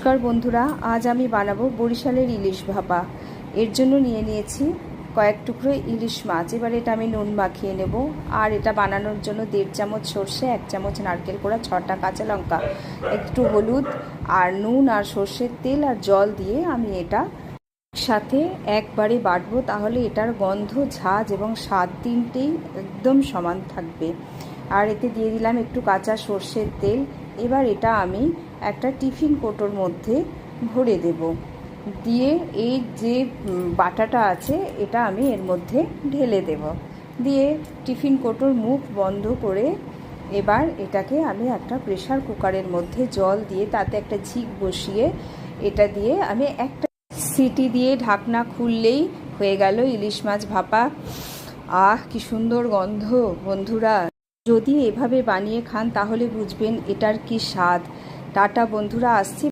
নমস্কার বন্ধুরা, আজ আমি বানাবো বরিশালের ইলিশ ভাপা। এর জন্য নিয়ে নিয়েছি কয়েক টুকরো ইলিশ মাছ। এবার এটা আমি নুন মাখিয়ে নেব। আর এটা বানানোর জন্য 1.5 চামচ সর্ষে, 1 চামচ নারকেল কোড়া, 6টা কাঁচা লঙ্কা, একটু হলুদ আর নুন আর সর্ষের তেল আর জল দিয়ে আমি এটা সাথে একবারে বাটবো। তাহলে এটার গন্ধ, ঝাঁজ এবং স্বাদ তিনটেই একদম সমান থাকবে। আর এতে দিয়ে দিলাম একটু কাঁচা সর্ষের তেল। এবার এটা আমি একটা টিফিন কৌটোর মধ্যে ভরে দেব। দিয়ে এই যে বাটাটা আছে এটা আমি এর মধ্যে ঢেলে দেব। দিয়ে টিফিন কৌটোর মুখ বন্ধ করে এবার এটাকে আমি একটা প্রেসার কুকারের মধ্যে জল দিয়ে তাতে একটা ঝিক বসিয়ে এটা দিয়ে আমি একটা সিটি দিয়ে ঢাকনা খুললেই হয়ে গেল ইলিশ মাছ ভাপা। কি সুন্দর গন্ধ বন্ধুরা! যদি এভাবে বানিয়ে খান তাহলে বুঝবেন এটার কি স্বাদ। টাটা বন্ধুরা, আসছি।